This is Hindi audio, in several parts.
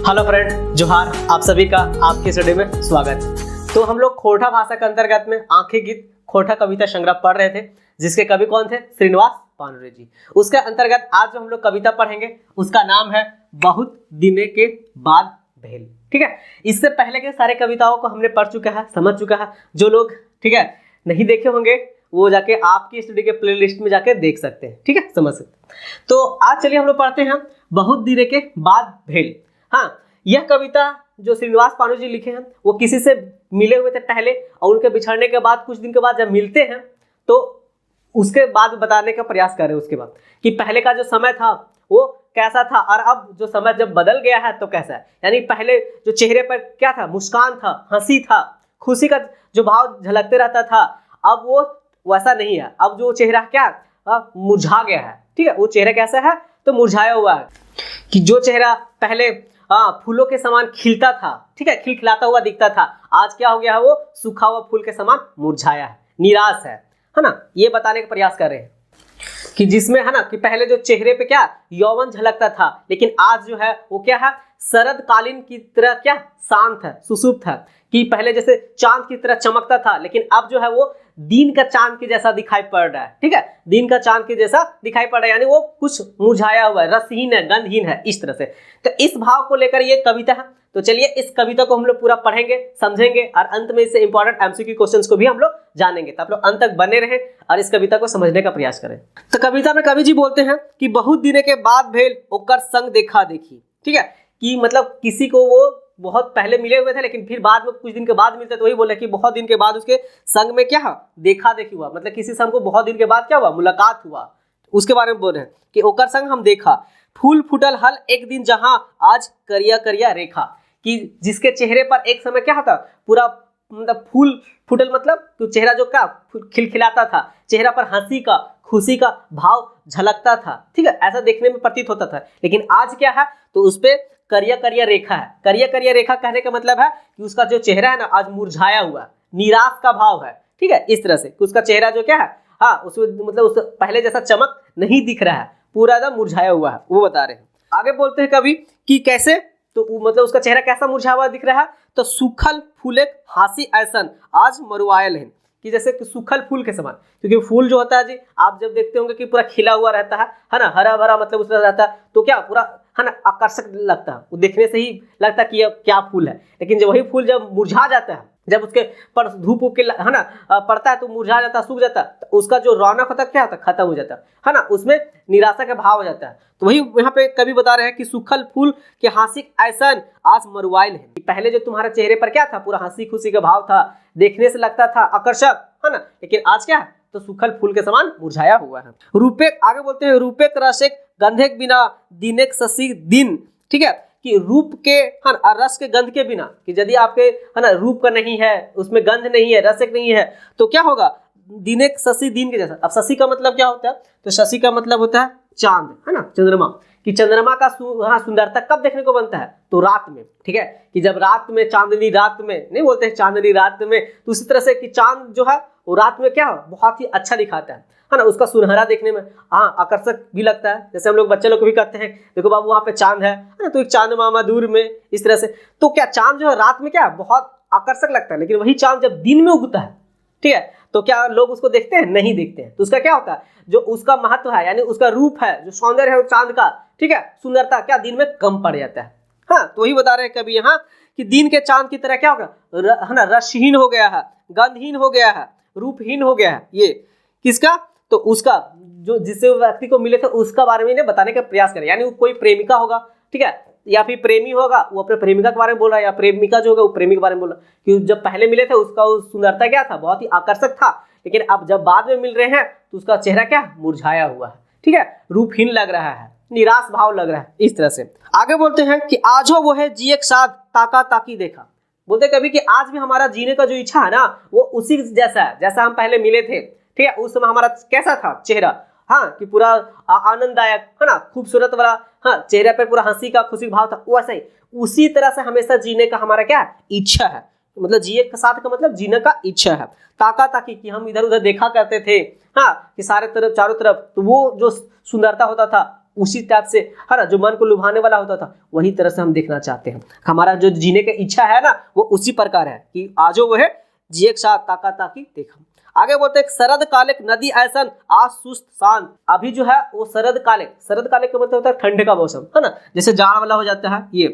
हेलो फ्रेंड, जोहार। आप सभी का आपके स्टडी में स्वागत है। तो हम लोग खोरठा भाषा के अंतर्गत में आंखें गीत खोरठा कविता संग्रह पढ़ रहे थे, जिसके कवि कौन थे? श्रीनिवास पानुरे जी। उसके अंतर्गत आज जो हम लोग कविता पढ़ेंगे उसका नाम है बहुत दिने के बाद भेल। ठीक है, इससे पहले के सारे कविताओं को हमने पढ़ चुका है, समझ चुका है। जो लोग ठीक है नहीं देखे होंगे वो जाके आपकी स्टडी के प्लेलिस्ट में जाके देख सकते हैं। ठीक है, समझ सकते हैं। तो आज चलिए हम लोग पढ़ते हैं बहुत दिने के बाद भेल। हाँ, यह कविता जो श्रीनिवास पानुरे जी लिखे हैं वो किसी से मिले हुए थे पहले, और उनके बिछड़ने के बाद कुछ दिन के बाद जब मिलते हैं तो उसके बाद बताने का प्रयास कर रहे हैं उसके बाद कि पहले का जो समय था वो कैसा था और अब जो समय जब बदल गया है तो कैसा है। यानी पहले जो चेहरे पर क्या था, मुस्कान था, हंसी था, खुशी का जो भाव झलकते रहता था, अब वो वैसा नहीं है। अब जो चेहरा क्या मुरझा गया है। ठीक है, वो चेहरा कैसा है तो मुरझाया हुआ है। कि जो चेहरा पहले फूलों के समान खिलता था, ठीक है, खिलखिलाता हुआ दिखता था, आज क्या हो गया है? वो सूखा हुआ फूल के समान मुरझाया है, निराश है ना। ये बताने का प्रयास कर रहे हैं कि जिसमें है ना कि पहले जो चेहरे पे क्या यौवन झलकता था, लेकिन आज जो है वो क्या है, शरद कालीन की तरह क्या शांत है, सुसुप्त है। कि पहले जैसे चांद की तरह चमकता था, लेकिन अब जो है वो दिन का चांद के जैसा दिखाई पड़ रहा है। ठीक है, दिन का चांद के जैसा दिखाई पड़ रहा है, यानी वो कुछ मुरझाया हुआ है, रसहीन है, गंधहीन है, इस तरह से। तो इस भाव को लेकर ये कविता है। तो चलिए इस कविता को हम लोग पूरा पढ़ेंगे, समझेंगे और अंत में इससे इंपॉर्टेंट एमसीक्यू क्वेश्चंस को भी हम लोग जानेंगे। तो आप लोग अंत तक बने रहें और इस कविता को समझने का प्रयास करें। तो कविता में कवि जी बोलते हैं कि बहुत दिने के बाद भेल ओकर संग देखा देखी। ठीक है, कि मतलब किसी को वो बहुत पहले मिले हुए थे, लेकिन फिर बाद में कुछ दिन के बाद मिलते, तो वही बोले कि बहुत दिन के बाद उसके संग में क्या देखा देखी हुआ। मतलब किसी से हमको बहुत दिन के बाद क्या हुआ, मुलाकात हुआ, उसके बारे में बोल रहे हैं कि ओकर संग हम देखा। फूल फुटल हल एक दिन जहां आज करिया करिया रेखा। कि जिसके चेहरे पर एक समय क्या था, पूरा मतलब फूल फुटल मतलब चेहरा जो क्या खिलखिलाता था, चेहरा पर हंसी का, खुशी का भाव झलकता था। ठीक है, ऐसा देखने में प्रतीत होता था, लेकिन आज क्या है तो उस पर करिया करिया रेखा है। करिया करिया रेखा कहने का मतलब है कि उसका जो चेहरा है ना आज मुरझाया हुआ, निराश का भाव है। ठीक है, इस तरह से कि उसका चेहरा जो क्या है उसमें मतलब उस पहले जैसा चमक नहीं दिख रहा है, पूरा एकदम मुरझाया हुआ है, वो बता रहे हैं। आगे बोलते हैं कवि कि कैसे, तो मतलब उसका चेहरा कैसा मुरझाया हुआ दिख रहा है, तो सूखल फूले हासी ऐसन आज मरुआयल है। कि जैसे कि सूखल फूल के समान, क्योंकि फूल जो होता है जी आप जब देखते होंगे कि पूरा खिला हुआ रहता है ना, हरा भरा मतलब उसमें रहता है, तो क्या पूरा है ना आकर्षक लगता है, वो देखने से ही लगता है कि ये क्या फूल है। लेकिन जब वही फूल जब मुरझा जाता है, जब उसके पर धूप के है ना पड़ता है तो मुरझा जाता है, सूख जाता है, तो उसका जो रौनक होता है क्या होता है, खत्म हो जाता है ना, उसमें निराशा का भाव हो जाता है। तो वही यहाँ पे कवि बता रहे हैं कि सूखल फूल के हासिक ऐसन आज मरुआइल है। पहले जो तुम्हारे चेहरे पर क्या था, पूरा हंसी खुशी का भाव था, देखने से लगता था आकर्षक, है ना, लेकिन आज क्या है तो सूखल फूल के समान मुरझाया हुआ है। रूपे आगे बोलते हैं रूपे रसिक गंधेक बिना दिनेक शशि दिन। ठीक है, कि रूप के है ना रस के गंध के बिना, कि यदि आपके है ना रूप का नहीं है, उसमें गंध नहीं है, रसिक नहीं है, तो क्या होगा, दिनेक शशि दिन के जैसा। अब शशि का मतलब क्या होता है, तो शशि का मतलब होता है चांद, है ना, चंद्रमा। कि चंद्रमा का सुंदरता कब देखने को बनता है, तो रात में। ठीक है, कि जब रात में, चांदनी रात में नहीं बोलते हैं, चांदनी रात में, तो उसी तरह से कि चांद जो है वो रात में क्या बहुत ही अच्छा दिखाता है ना, उसका सुनहरा देखने में आकर्षक भी लगता है। जैसे हम लोग बच्चे लोग को भी कहते हैं देखो बाबू वहाँ पे चांद है ना, तो एक चांद मामा दूर में, इस तरह से। तो क्या चांद जो है रात में क्या बहुत आकर्षक लगता है, लेकिन वही चांद जब दिन में उगता है, ठीक है, तो क्या लोग उसको देखते हैं? नहीं देखते हैं। तो उसका क्या होता है, जो उसका महत्व है, यानी उसका रूप है, जो सौंदर्य है चांद का, ठीक है, सुंदरता क्या दिन में कम पड़ जाता है। हाँ, तो वही बता रहे हैं कभी यहाँ कि दिन के चांद की तरह क्या होगा, है ना, रसहीन हो गया है, गंधहीन हो गया है, रूपहीन हो गया है। ये किसका, तो उसका जो जिससे व्यक्ति को मिले थे उसका बारे में इन्हें बताने का प्रयास करें। यानी कोई प्रेमिका होगा, ठीक है, या फिर प्रेमी होगा, वो अपने प्रेमिका के बारे में बोल रहा है, या प्रेमिका जो होगा वो प्रेमी के बारे में बोल रहा है कि जब पहले मिले थे उसका सुंदरता क्या था, बहुत ही आकर्षक था, लेकिन अब जब बाद में मिल रहे हैं तो उसका चेहरा क्या मुरझाया हुआ है। ठीक है, रूपहीन लग रहा है, निराश भाव लग रहा है, इस तरह से। आगे बोलते हैं कि आज हो वो है जी एक साथ ताका ताकी देखा। बोलते कभी कि आज भी हमारा जीने का जो इच्छा है ना वो उसी जैसा है जैसा हम पहले मिले थे। ठीक है, उस समय हमारा कैसा था चेहरा, हाँ, कि पूरा आनंददायक, है ना, खूबसूरत वाला, हाँ, चेहरे पर पूरा हंसी का, खुशी भाव था, वैसा ही उसी तरह से हमेशा जीने का हमारा क्या इच्छा है। मतलब जिए के साथ का मतलब जीने का इच्छा है। ताका ताकी कि हम इधर उधर देखा करते थे, हाँ, कि सारे तरफ चारों तरफ, तो वो जो सुंदरता होता था उसी टाइप से है ना, जो मन को लुभाने वाला होता था वही तरह से हम देखना चाहते हैं। हमारा जो जीने की इच्छा है ना वो उसी प्रकार है कि आजो वह जिए साथ ताका ताकि देखा। आगे बोलते हैं शरद कालिक नदी ऐसन आज सुस्त शांत। अभी जो है वो शरद कालिक का मतलब होता है ठंड का मौसम है ना, जैसे जाड़ वाला हो जाता है ये,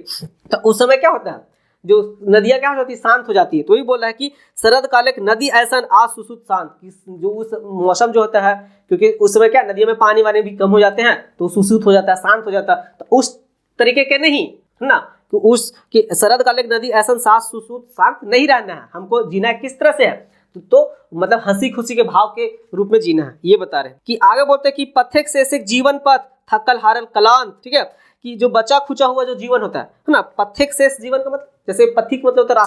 तो उस समय क्या होता है जो नदियां क्या हो जाती है शांत हो जाती है। तो ये बोल रहा है कि शरद कालिक नदी ऐसन आज सुसुत शांत, जो उस मौसम जो होता है क्योंकि उस समय क्या नदियों में पानी वानी भी कम हो जाते हैं तो सुसुत हो जाता है, शांत हो जाता है। तो उस तरीके के नहीं है ना, तो उस कि शरद कालिक नदी ऐसा सास सुसुत शांत नहीं रहना है, हमको जीना है किस तरह से है तो मतलब हंसी खुशी के भाव के रूप में जीना है, ये बता रहे हैं। कि आगे बोलते हैं कि पथिक से जीवन पथ थकल हारल कलांत, ठीक है, कि जो बचा खुचा हुआ जो जीवन होता है ना, पथिक शेष जीवन का मतलब जैसे पथिक मतलब होता है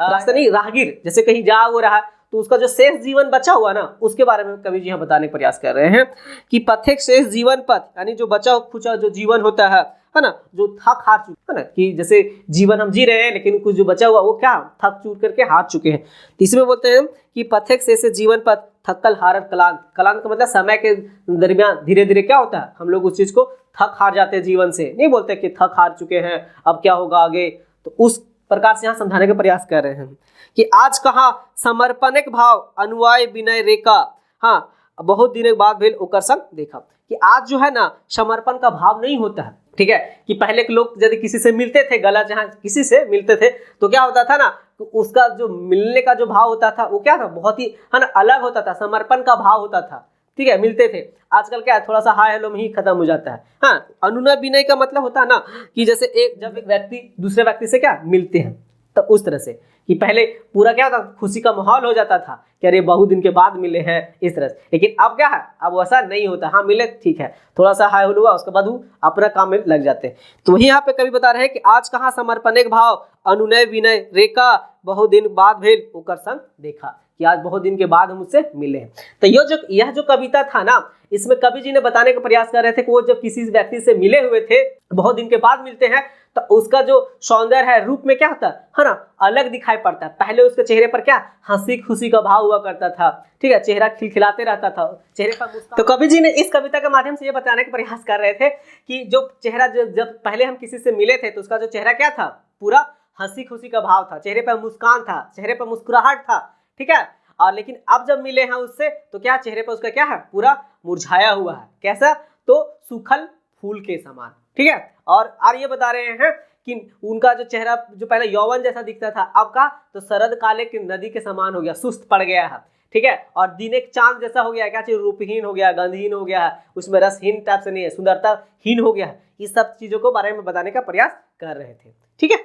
रास्ता नहीं, राहगीर जैसे कहीं जा वो रहा तो उसका जो शेष जीवन बचा हुआ ना उसके बारे में कवि जी यहाँ बताने का प्रयास कर रहे हैं कि पथिक शेष जीवन पथ यानी जो बचा खुचा जो जीवन होता है ना, जो थक हार चुके है ना, कि जैसे जीवन हम जी रहे हैं लेकिन कुछ जो बचा हुआ वो क्या थक चूक करके हार चुके हैं। तीसरे में बोलते हैं कि पथिक शेष जीवन पथ थकल हारल कलांत। कलांत का मतलब समय के दरमियान धीरे धीरे क्या होता है हम लोग उस चीज को थक हार जाते हैं जीवन से, नहीं बोलते कि थक हार चुके हैं अब क्या होगा आगे। तो उस प्रकार से यहाँ समझाने का प्रयास कर रहे हैं कि आज कहाँ समर्पणिक भाव अनुयाय विनय रेखा, हाँ बहुत दिन के बाद भेल ओकर संग देखा। कि आज जो है ना समर्पण का भाव नहीं होता है, ठीक है, कि पहले के लोग यदि किसी से मिलते थे गला जहाँ किसी से मिलते थे तो क्या होता था ना, तो उसका जो मिलने का जो भाव होता था वो क्या था बहुत ही है ना अलग होता था, समर्पण का भाव होता था, ठीक है, मिलते थे। आजकल क्या है थोड़ा सा हाय हेलो में ही खत्म हो जाता है। हाँ, अनुनय विनय का मतलब होता है ना कि जैसे जब एक व्यक्ति दूसरे व्यक्ति से क्या मिलते हैं तो उस तरह से कि पहले पूरा क्या था खुशी का माहौल हो जाता था कि अरे बहुत दिन के बाद मिले हैं इस तरह से, लेकिन अब क्या है अब वैसा नहीं होता। हाँ मिले ठीक है थोड़ा सा हाय हुआ उसके बाद वो अपना काम में लग जाते हैं। तो वही यहाँ पे कवि बता रहे हैं कि आज कहाँ समर्पणिक भाव अनुनय विनय रेखा बहुत दिन बाद भेल ओकर संग देखा, कि आज बहुत दिन के बाद हम उससे मिले हैं। तो यह जो कविता था ना इसमें कवि जी ने बताने का प्रयास कर रहे थे कि वो जब किसी व्यक्ति से मिले हुए थे बहुत दिन के बाद मिलते हैं तो उसका जो सौंदर्य है रूप में क्या होता है ना अलग दिखाई पड़ता है। पहले उसके चेहरे पर क्या हंसी खुशी का भाव हुआ करता था, ठीक है, चेहरा खिलखिलाते रहता था, चेहरे पर मुस्कान। तो कवि जी ने इस कविता के माध्यम से ये बताने का प्रयास कर रहे थे कि जो चेहरा जब पहले हम किसी से मिले थे तो उसका जो चेहरा क्या था पूरा हंसी खुशी का भाव था, चेहरे पर मुस्कान था, चेहरे पर मुस्कुराहट था, ठीक है। और लेकिन अब जब मिले हैं उससे तो क्या चेहरे पर उसका क्या है पूरा मुरझाया हुआ है, कैसा तो सूखल फूल के समान, ठीक है। और ये बता रहे हैं कि उनका जो चेहरा जो पहले यौवन जैसा दिखता था अब का तो शरद काले की नदी के समान हो गया, सुस्त पड़ गया है, ठीक है। और दिन एक चांद जैसा हो गया, क्या चीज रूपहीन हो गया, गंधहीन हो गया है, उसमें रसहीन टाइप से नहीं है, सुंदरता हीन हो गया है। इस सब चीजों को बारे में बताने का प्रयास कर रहे थे, ठीक है।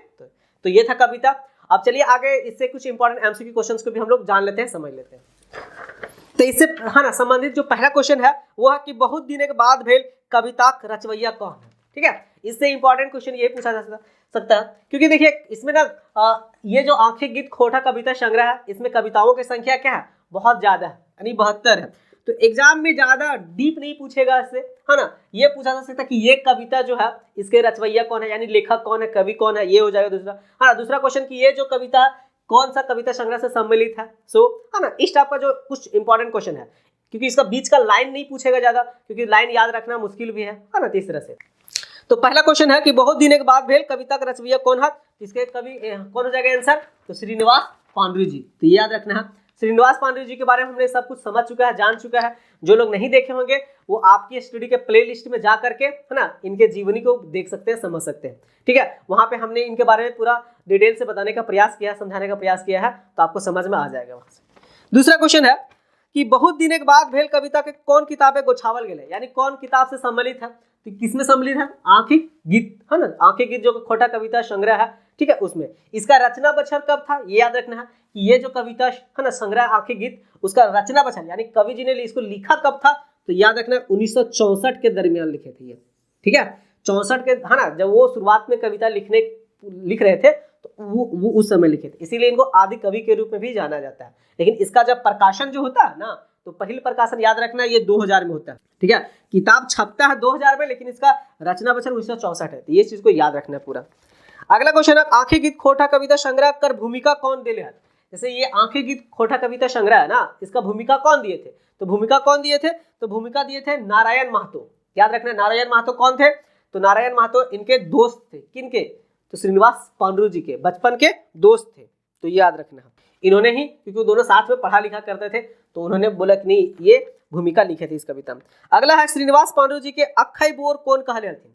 तो ये था कविता। अब चलिए आगे इससे कुछ इंपॉर्टेंट एमसीक्यू क्वेश्चंस को भी हम लोग जान लेते हैं, समझ लेते हैं। तो इससे हाँ ना संबंधित जो पहला क्वेश्चन है वो है कि बहुत दिन के बाद भेल कविता रचवैया कौन है, ठीक है। इससे इंपॉर्टेंट क्वेश्चन ये पूछा जा सकता है क्योंकि देखिए इसमें ना ये जो आंखें गीत खोटा कविता संग्रह है इसमें कविताओं की संख्या क्या है बहुत ज्यादा है, यानी 72 है। तो एग्जाम में ज्यादा डीप नहीं पूछेगा इससे, है ना। ये पूछा जा सकता है कि ये कविता जो है इसके रचवैया कौन है, यानी लेखक कौन है, कवि कौन है, ये हो जाएगा दूसरा। हाँ, दूसरा क्वेश्चन कि ये जो कविता कौन सा कविता संग्रह से सम्मिलित है। सो है ना, इस टाइप का जो कुछ इंपॉर्टेंट क्वेश्चन है क्योंकि इसका बीच का लाइन नहीं पूछेगा ज्यादा क्योंकि लाइन याद रखना मुश्किल भी है ना। इस तरह से तो पहला क्वेश्चन है कि बहुत दिन के बाद भेल कविता का रचवैया कौन है, इसके कवि कौन हो जाएगा आंसर, तो श्रीनिवास पांडुरंग जी। तो ये याद रखना है, श्रीनिवास पांडुरंग जी के बारे में हमने सब कुछ समझ चुका है, जान चुका है। जो लोग नहीं देखे होंगे वो आपकी स्टडी के प्लेलिस्ट में जा करके है ना इनके जीवनी को देख सकते हैं, समझ सकते हैं, ठीक है। वहां पे हमने इनके बारे में पूरा डिटेल से बताने का प्रयास किया, समझाने का प्रयास किया है, तो आपको समझ में आ जाएगा वहां से। दूसरा क्वेश्चन है कि बहुत दिन के बाद भेल कविता के कौन किताबें गोछावल गेले, यानी कौन किताब से सम्मिलित है। तो किसमें सम्मिलित है, आंखिक गीत, है ना, आंखिक गीत जो खोटा कविता संग्रह है, ठीक है, उसमें। इसका रचना बछर कब था, ये याद रखना है कि ये जो कविता है ना संग्रह आंखिक गीत उसका रचना बछर यानी कवि जी ने इसको लिखा कब था, तो याद रखना 1964 के दरमियान लिखे थे ये, ठीक है। 64 के है ना, जब वो शुरुआत में कविता लिख रहे थे तो वो उस समय लिखे थे, इसीलिए इनको आदि कवि के रूप में भी जाना जाता है। लेकिन इसका जब प्रकाशन जो होता है ना तो पहले प्रकाशन याद रखना ये 2000 में होता है, ठीक है। किताब छपता है 2000 में लेकिन इसका रचना बछर 1964 है, तो ये चीज को याद रखना है पूरा। अगला क्वेश्चन है आंखें गीत खोटा कविता संग्रह कर भूमिका कौन दिले है। जैसे ये आंखें गीत खोटा कविता संग्रह है ना, इसका भूमिका कौन दिए थे, तो भूमिका कौन दिए थे, तो भूमिका दिए थे नारायण महतो, याद रखना नारायण महतो कौन थे, तो नारायण महतो इनके दोस्त थे, किनके, तो श्रीनिवास पांडुरंग जी के बचपन के दोस्त थे, तो याद रखना। इन्होंने ही, क्योंकि दोनों साथ में पढ़ा लिखा करते थे, तो उन्होंने बोला कि नहीं ये भूमिका लिखे थे इस कविता में। अगला है श्रीनिवास पांडुरंग जी के अक्खई बोर कौन कहले हथिन।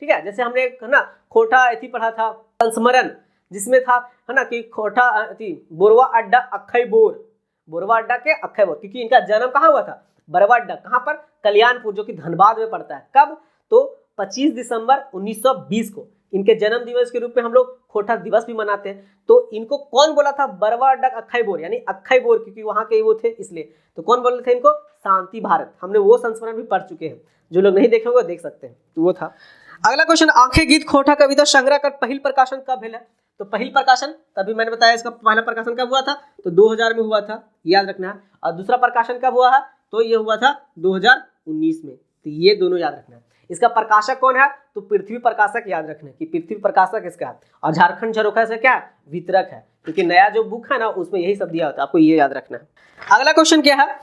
ठीक है, जैसे हमने है ना खोटा एथी पढ़ा था संस्मरण, जिसमें था है ना कि खोटा बोरवा अड्डा अक्खई बोर, बोरवा अड्डा के अक्खई बोर, क्योंकि इनका जन्म कहाँ हुआ था, बरवा अड्डा, कहाँ पर, कल्याणपुर, जो कि धनबाद में पड़ता है। कब, तो 25 दिसंबर 1920 को इनके जन्म दिवस के रूप में हम लोग खोटा दिवस भी मनाते हैं। तो इनको कौन बोला था, बरवा अड्डा अक्खई बोर, यानी अक्खई बोर, क्योंकि वहां के वो थे इसलिए। तो कौन बोले थे इनको, शांति भारत, हमने वो संस्मरण भी पढ़ चुके हैं, जो लोग नहीं देखे होंगे देख सकते हैं, तो वो था। अगला क्वेश्चन, आंखें गीत खोटा कविता संग्रह का पहिल प्रकाशन कब है, तो पहिल प्रकाशन तभी मैंने बताया, इसका पहला प्रकाशन कब हुआ था, तो 2000 में हुआ था, याद रखना है। और दूसरा प्रकाशन कब हुआ है, तो ये हुआ था 2019 में, तो ये दोनों याद रखना है। इसका प्रकाशक कौन है, तो पृथ्वी प्रकाशक, याद रखना कि पृथ्वी प्रकाशक इसका है, और झारखंड झरोखा से क्या है, वितरक है, क्योंकि नया जो बुक है ना उसमें यही सब दिया होता है, आपको ये याद रखना है। अगला क्वेश्चन क्या है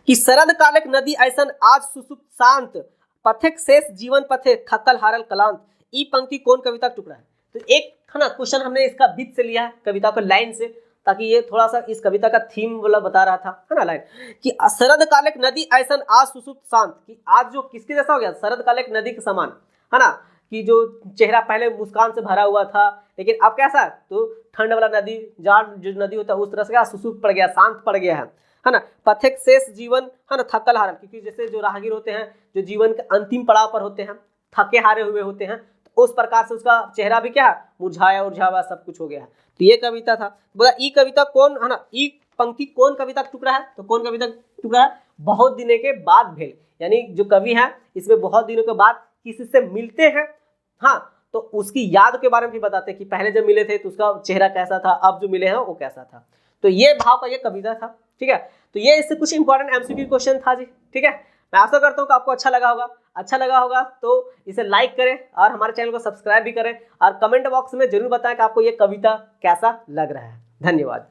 कि शरद कालक नदी ऐसन आज सुसुप्त शांत, पथिक शेष जीवन पथे थकल हारल कलांत, ई पंक्ति कौन कविता का टुकड़ा है। तो एक है ना क्वेश्चन हमने इसका बीच से लिया है, कविता को लाइन से, ताकि ये थोड़ा सा इस कविता का थीम वाला बता रहा था, है ना, लाइन कि शरद कालिक नदी ऐसन आज सुसुप्त शांत, कि आज जो किसके जैसा हो गया, शरद कालिक नदी के समान, है ना, कि जो चेहरा पहले मुस्कान से भरा हुआ था, लेकिन अब कैसा, तो ठंड वाला नदी, जाड़ जो नदी होता है उस तरह से सुसुप्त पड़ गया, शांत पड़ गया है ना। पथिक शेष जीवन, है ना, थकल हारल, क्योंकि जैसे जो राहगीर होते हैं जो जीवन के अंतिम पड़ाव पर होते हैं, थके हारे हुए होते हैं, तो उस प्रकार से उसका चेहरा भी क्या मुरझाया उरझावा सब कुछ हो गया है। तो ये कविता था। बोला ई कविता कौन, है ना, ई पंक्ति कौन कविता का टुकड़ा है, तो कौन कविता का टुकड़ा है, बहुत दिनों के बाद भेल, यानी जो कवि है इसमें बहुत दिनों के बाद किसी से मिलते हैं, हाँ, तो उसकी याद के बारे में भी बताते हैं कि पहले जब मिले थे तो उसका चेहरा कैसा था, अब जो मिले हैं वो कैसा था। तो ये भाव का ये कविता था। ठीक है, तो ये इससे कुछ इंपॉर्टेंट एमसीक्यू क्वेश्चन था जी। ठीक है, मैं आशा करता हूँ कि आपको अच्छा लगा होगा तो इसे लाइक करें और हमारे चैनल को सब्सक्राइब भी करें, और कमेंट बॉक्स में जरूर बताएं कि आपको ये कविता कैसा लग रहा है। धन्यवाद।